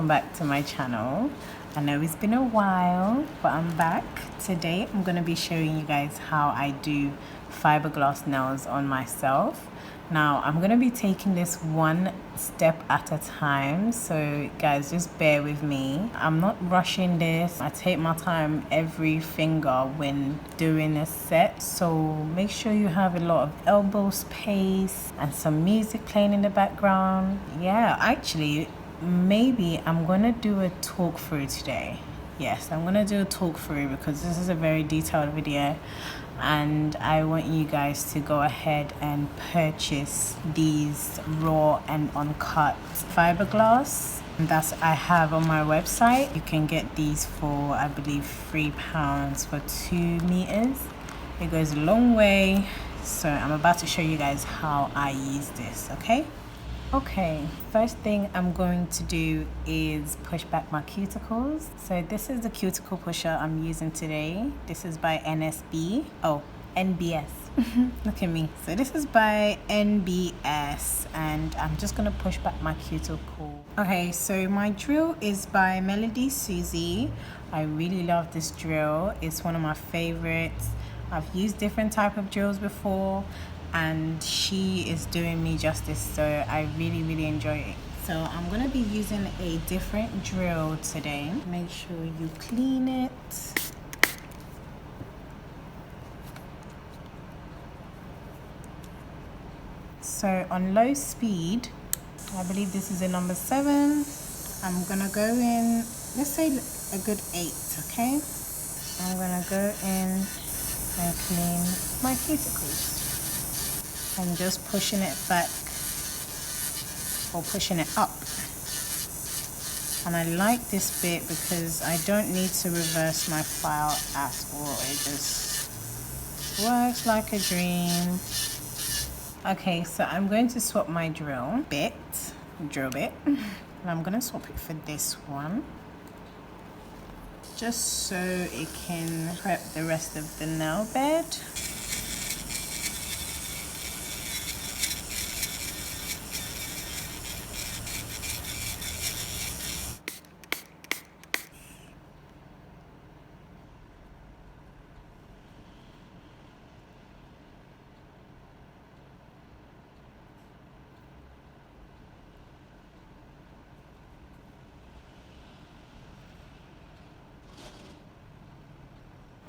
welcome back to my channel. I know it's been a while, but I'm back. Today I'm going to be showing you guys how I do fiberglass nails on myself. Now I'm going to be taking this one step at a time, so guys, just bear with me. I'm not rushing this. I take my time every finger when doing a set, so make sure you have a lot of elbow space and some music playing in the background. Yeah, actually maybe I'm gonna do a talk through today. Yes, I'm gonna do a talk through because this is a very detailed video and I want you guys to go ahead and purchase these raw and uncut fiberglass that I have on my website. You can get these for, I believe, £3 for 2 meters. It goes a long way. So I'm about to show you guys how I use this, okay? Okay, first thing I'm going to do is push back my cuticles. So this is the cuticle pusher I'm using today. This is by NBS. Look at me. So this is by NBS and I'm just gonna push back my cuticle. Okay, so my drill is by Melody Susie. I really love this drill. It's one of my favorites. I've used different type of drills before and she is doing me justice, so I really enjoy it. So I'm gonna be using a different drill today. Make sure you clean it. So on low speed, I believe this is a number 7. I'm gonna go in, let's say a good 8, okay? I'm gonna go in and clean my cuticles. I'm just pushing it back or pushing it up. And I like this bit because I don't need to reverse my file at all. It just works like a dream. Okay, so I'm going to swap my drill bit, and I'm gonna swap it for this one, just so it can prep the rest of the nail bed.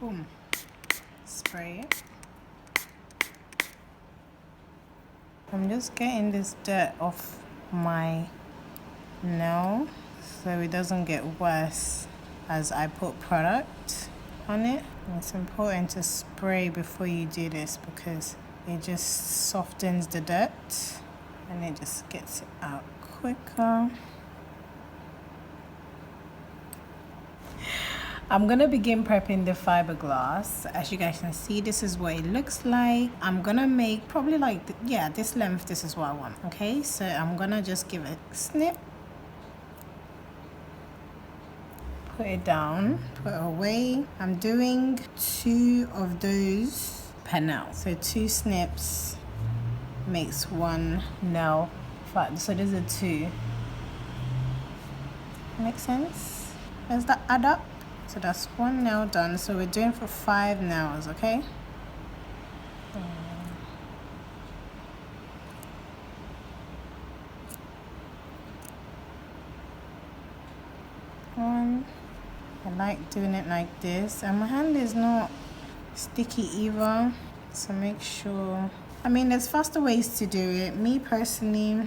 Boom. Spray it. I'm just getting this dirt off my nail so it doesn't get worse as I put product on it. It's important to spray before you do this because it just softens the dirt and it just gets it out quicker. I'm gonna begin prepping the fiberglass. As you guys can see, this is what it looks like. I'm gonna make probably like, this length, this is what I want, okay? So I'm gonna just give it a snip. Put it down, put it away. I'm doing 2 of those per nail. So 2 snips makes 1 nail. So there's a 2. Make sense? Does that add up? So that's 1 nail done. So we're doing for 5 nails, okay? One. I like doing it like this. And my hand is not sticky either. So make sure. I mean, there's faster ways to do it. Me personally,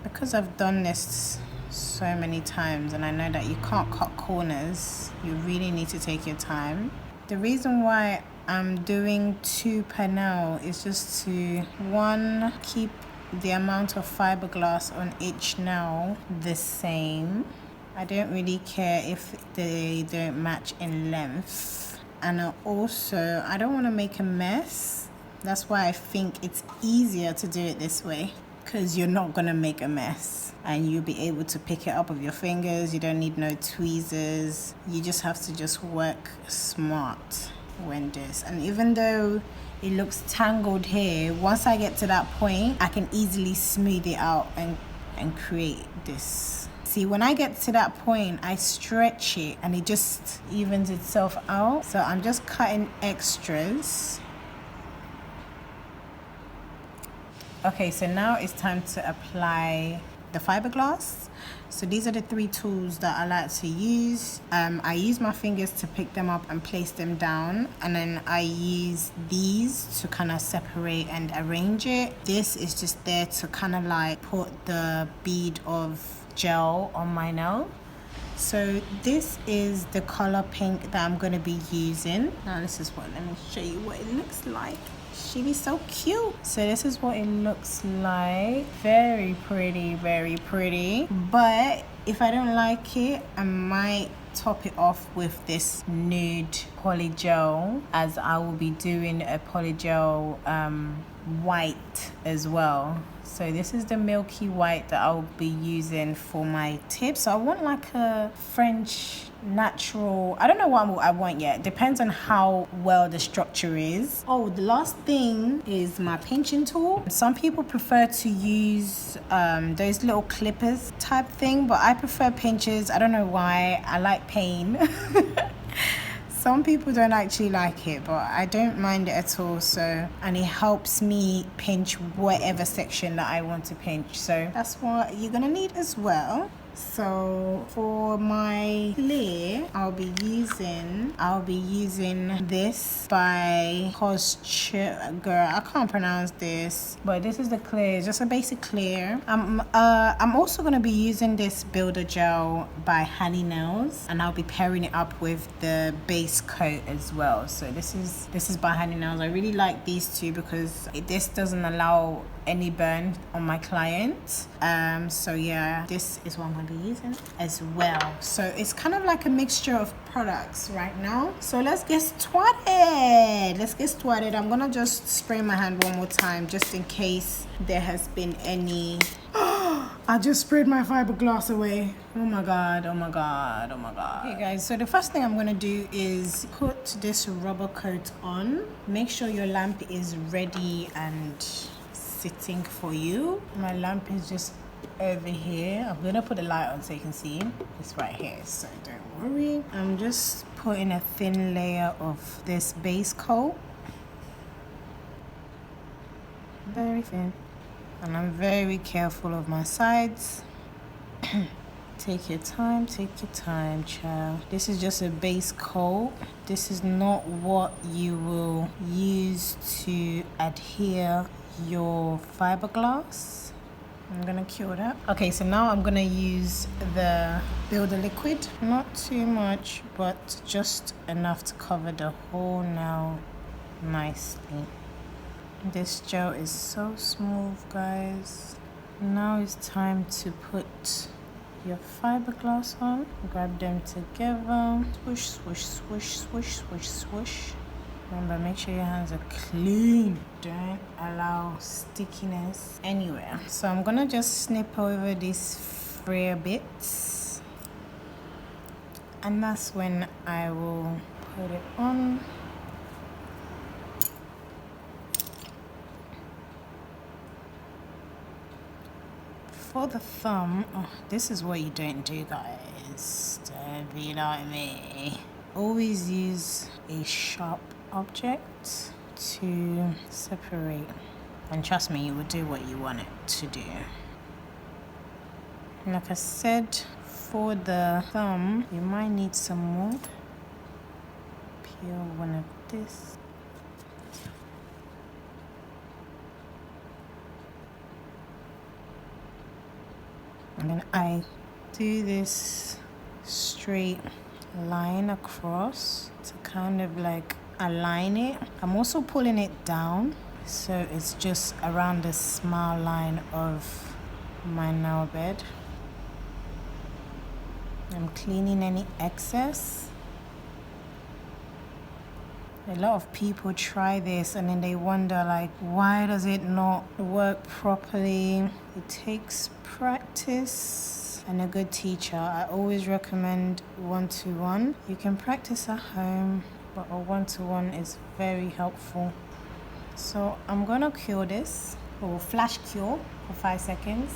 because I've done this so many times and I know that you can't cut corners, you really need to take your time. The reason why I'm doing 2 per nail is just to, 1, keep the amount of fiberglass on each nail the same. I don't really care if they don't match in length, and I don't want to make a mess. That's why I think it's easier to do it this way, because you're not gonna make a mess and you'll be able to pick it up with your fingers. You don't need no tweezers. You just have to just work smart when this. And even though it looks tangled here, once I get to that point, I can easily smooth it out and create this See, when I get to that point, I stretch it and it just evens itself out. So I'm just cutting extras. Okay, so now it's time to apply the fiberglass. So these are the 3 tools that I like to use. I use my fingers to pick them up and place them down, and then I use these to kind of separate and arrange it. This is just there to kind of like put the bead of gel on my nail. So this is the color pink that I'm going to be using. Now this is what, let me show you what it looks like. She be so cute. So this is what it looks like. Very pretty, very pretty. But if I don't like it, I might top it off with this nude polygel, as I will be doing a polygel white as well. So this is the milky white that I'll be using for my tips. So I want like a French natural, I don't know what I want yet. Depends on how well the structure is. Oh, the last thing is my pinching tool. Some people prefer to use those little clippers type thing, but I prefer pinchers. I don't know why. I like pain. Some people don't actually like it, but I don't mind it at all. So, and it helps me pinch whatever section that I want to pinch. So that's what you're gonna need as well. So for my clear, I'll be using this by girl, I can't pronounce this, but this is the clear. It's just a basic clear. I'm also gonna be using this builder gel by Honey Nails, and I'll be pairing it up with the base coat as well. So this is by Honey Nails. I really like these two because this doesn't allow any burn on my client. So yeah, this is what I'm gonna be using as well. So it's kind of like a mixture of products right now. So let's get started. I'm gonna just spray my hand one more time just in case there has been any I just sprayed my fiberglass away. Oh my god. Okay guys, so the first thing I'm gonna do is put this rubber coat on. Make sure your lamp is ready and sitting for you. My lamp is just over here. I'm gonna put the light on so you can see. It's right here, so don't worry. I'm just putting a thin layer of this base coat, very thin, and I'm very careful of my sides. Take your time, child. This is just a base coat. This is not what you will use to adhere your fiberglass. I'm gonna cure that. Okay, so now I'm gonna use the builder liquid. Not too much, but just enough to cover the whole nail nicely. This gel is so smooth, guys. Now it's time to put your fiberglass on. Grab them together. Swoosh, swoosh, swoosh, swoosh, swoosh, swoosh. Remember, make sure your hands are clean. Don't allow stickiness anywhere. So I'm gonna just snip over these frayed bits, and that's when I will put it on. For the thumb, this is what you don't do, guys. Don't be like me. Always use a sharp object to separate, and trust me, you will do what you want it to do. Like I said, for the thumb, you might need some more. Peel one of this. And then I do this straight line across to kind of like align it. I'm also pulling it down so it's just around the smile line of my nail bed. I'm cleaning any excess. A lot of people try this and then they wonder, like, why does it not work properly? It takes practice and a good teacher. I always recommend one-to-one. You can practice at home, but a one-to-one is very helpful. So I'm gonna cure this, or flash cure for 5 seconds.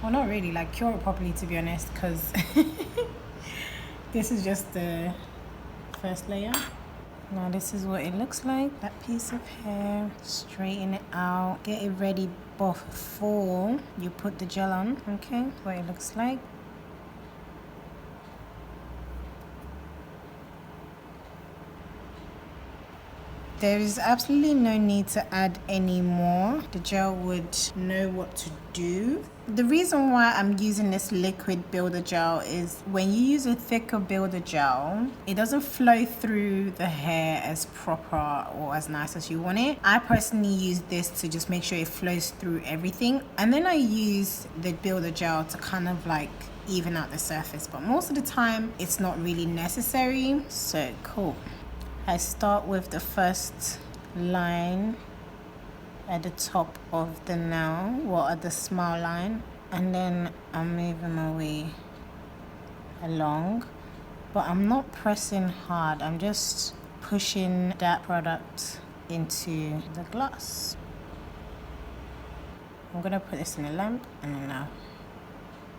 Well, not really, like cure it properly, to be honest, because this is just the first layer. Now this is what it looks like, that piece of hair. Straighten it out, get it ready before you put the gel on. Okay, what it looks like. There is absolutely no need to add any more. The gel would know what to do. The reason why I'm using this liquid builder gel is when you use a thicker builder gel, it doesn't flow through the hair as proper or as nice as you want it. I personally use this to just make sure it flows through everything. And then I use the builder gel to kind of like even out the surface. But most of the time, it's not really necessary. So cool. I start with the first line at the top of the nail, well, at the smile line, and then I'm moving my way along, but I'm not pressing hard. I'm just pushing that product into the glass. I'm gonna put this in a lamp and then now.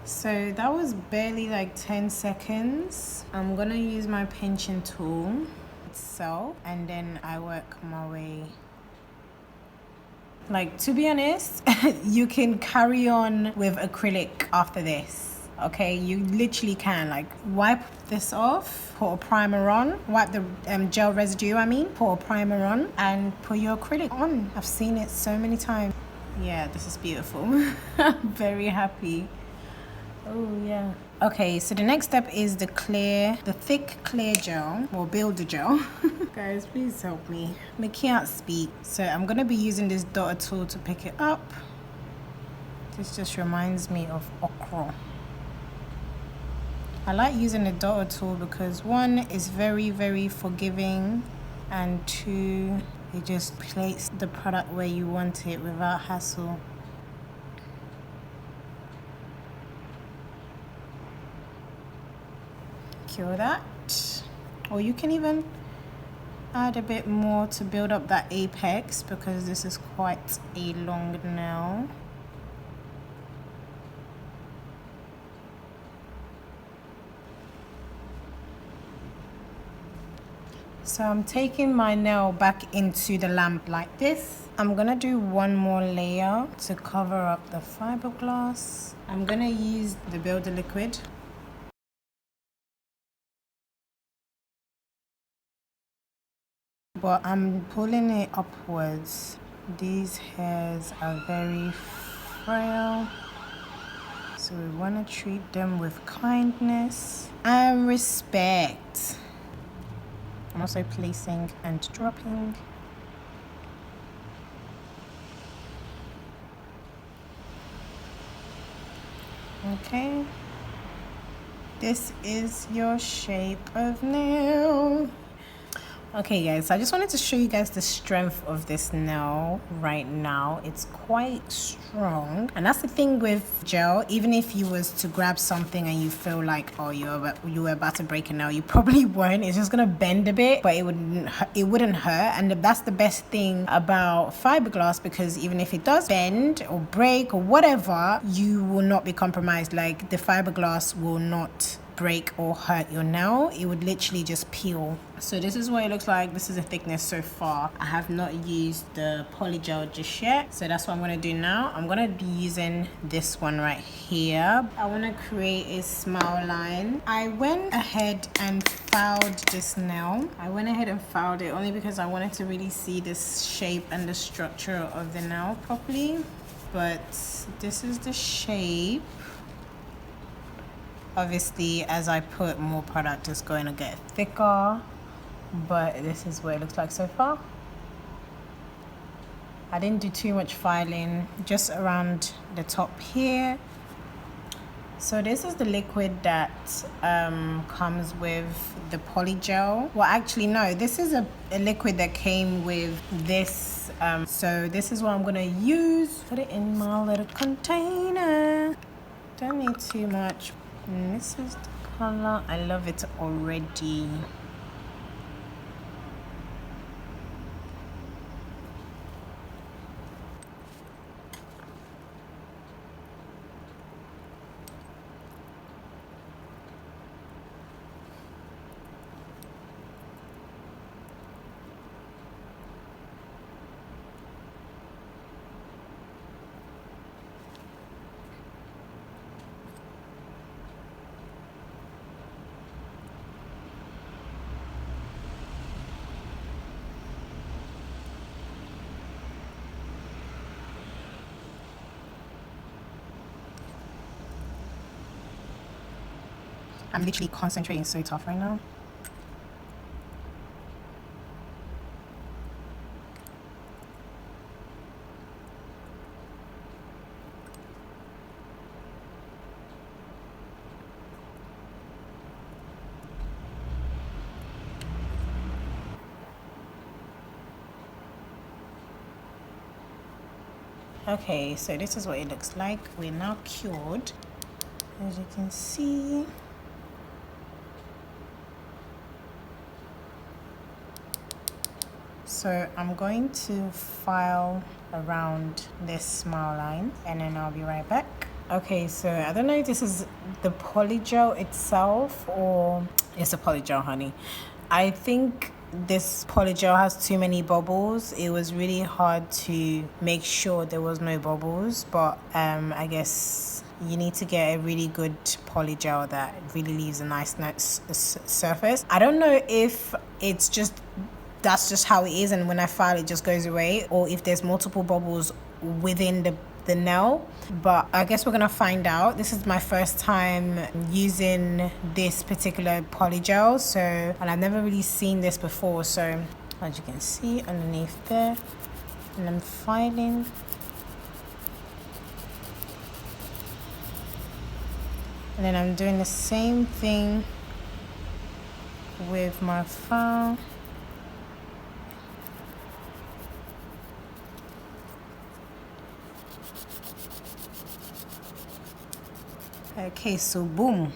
So that was barely like 10 seconds. I'm gonna use my pinching tool itself and then I work my way. Like, to be honest, you can carry on with acrylic after this. Okay, you literally can, like, wipe this off, put a primer on, wipe the gel residue, put a primer on and put your acrylic on. I've seen it so many times. Yeah, this is beautiful. I'm very happy. Oh yeah. Okay, so the next step is the thick clear gel, or builder gel. Guys, please help me. I can't speak. So I'm gonna be using this dotter tool to pick it up. This just reminds me of okra. I like using the dotter tool because one, is very, very forgiving, and two, it just places the product where you want it without hassle. Cure that, or you can even add a bit more to build up that apex because this is quite a long nail. So I'm taking my nail back into the lamp like this. I'm gonna do one more layer to cover up the fiberglass. I'm gonna use the builder liquid. But I'm pulling it upwards. These hairs are very frail, so we want to treat them with kindness and respect. I'm also placing and dropping. Okay, this is your shape of nail. Okay guys, so I just wanted to show you guys the strength of this nail right now. It's quite strong, and that's the thing with gel. Even if you was to grab something and you feel like, oh, you were about to break a nail, you probably won't. It's just gonna bend a bit, but it wouldn't hurt. And that's the best thing about fiberglass, because even if it does bend or break or whatever, you will not be compromised. Like, the fiberglass will not break or hurt your nail. It would literally just peel. So this is what it looks like. This is the thickness so far. I have not used the polygel just yet, so that's what I'm going to do now. I'm going to be using this one right here. I want to create a smile line. I went ahead and filed this nail. I went ahead and filed it only because I wanted to really see this shape and the structure of the nail properly. But this is the shape. Obviously, as I put more product, it's going to get thicker, but this is what it looks like so far. I didn't do too much filing, just around the top here. So this is the liquid that comes with the polygel. Well, actually, no, this is a liquid that came with this. So this is what I'm going to use. Put it in my little container. Don't need too much. And this is the color. I love it already. I'm literally concentrating so tough right now. Okay, so this is what it looks like. We're now cured, as you can see. So I'm going to file around this smile line and then I'll be right back. Okay, so I don't know if this is the polygel itself or it's a polygel, honey. I think this polygel has too many bubbles. It was really hard to make sure there was no bubbles, but I guess you need to get a really good polygel that really leaves a nice surface. I don't know if it's just that's just how it is, and when I file it just goes away, or if there's multiple bubbles within the nail, but I guess we're gonna find out. This is my first time using this particular polygel, so, and I've never really seen this before, so as you can see underneath there, and I'm filing. And then I'm doing the same thing with my file. Okay, so boom.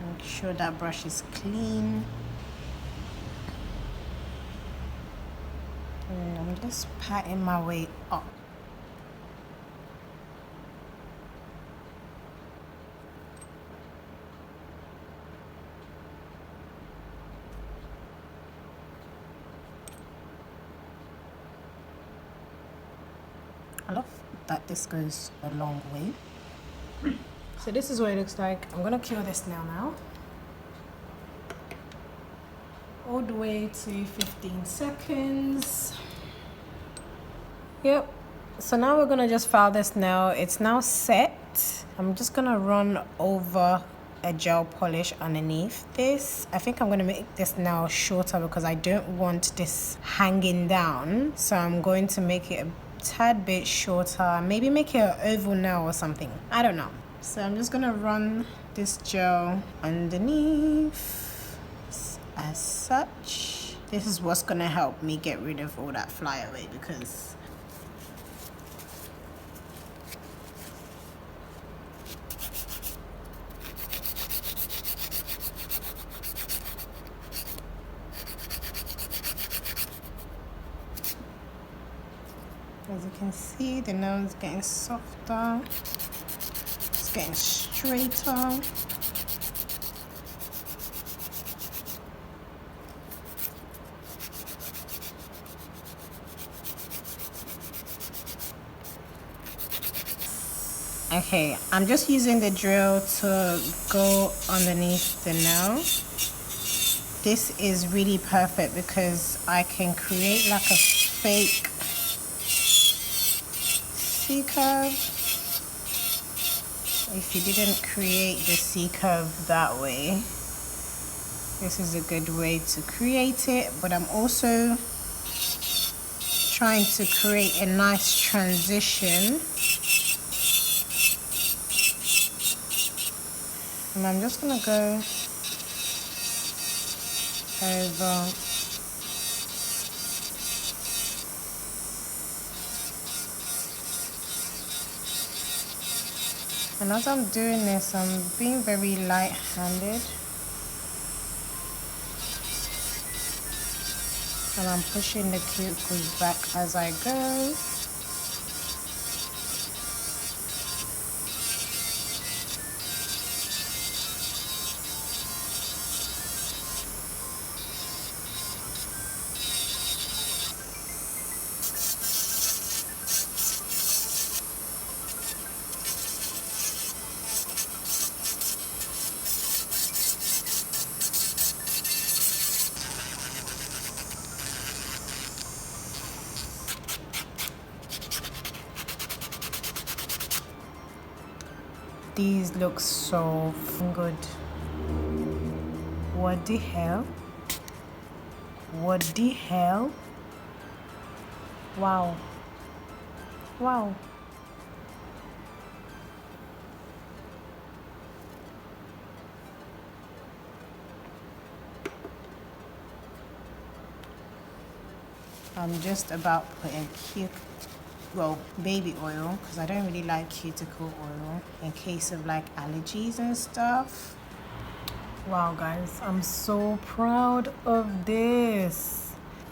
Make sure that brush is clean. And I'm just patting my way up. I love that this goes a long way. So this is what it looks like. I'm gonna cure this nail now. All the way to 15 seconds. Yep. So now we're gonna just file this nail. It's now set. I'm just gonna run over a gel polish underneath this. I think I'm gonna make this nail shorter because I don't want this hanging down. So I'm going to make it a tad bit shorter, maybe make it an oval nail or something, I don't know. So I'm just gonna run this gel underneath as such. This is what's gonna help me get rid of all that flyaway, because as you can see, the nail is getting softer, it's getting straighter. Okay, I'm just using the drill to go underneath the nail. This is really perfect because I can create like a fake C-curve. If you didn't create the C-curve that way, this is a good way to create it, but I'm also trying to create a nice transition. And I'm just gonna go over and as I'm doing this, I'm being very light-handed and I'm pushing the cuticles back as I go. These look so good. What the hell? What the hell? Wow. Wow. I'm just about putting baby oil, because I don't really like cuticle oil in case of like allergies and stuff. Wow guys, I'm so proud of this.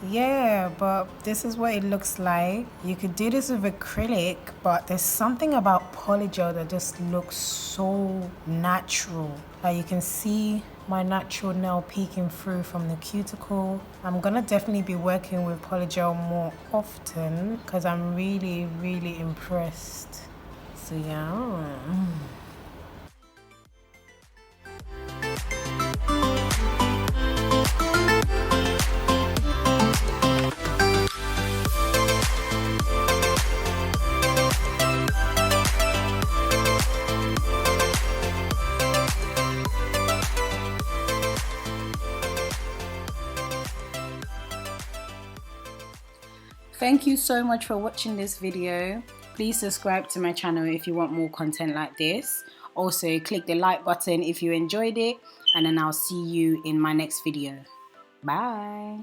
Yeah, but this is what it looks like. You could do this with acrylic, but there's something about polygel that just looks so natural. Like you can see my natural nail peeking through from the cuticle. I'm gonna definitely be working with polygel more often because I'm really, really impressed. So yeah. Thank you so much for watching this video. Please subscribe to my channel if you want more content like this. Also click the like button if you enjoyed it, and then I'll see you in my next video. Bye.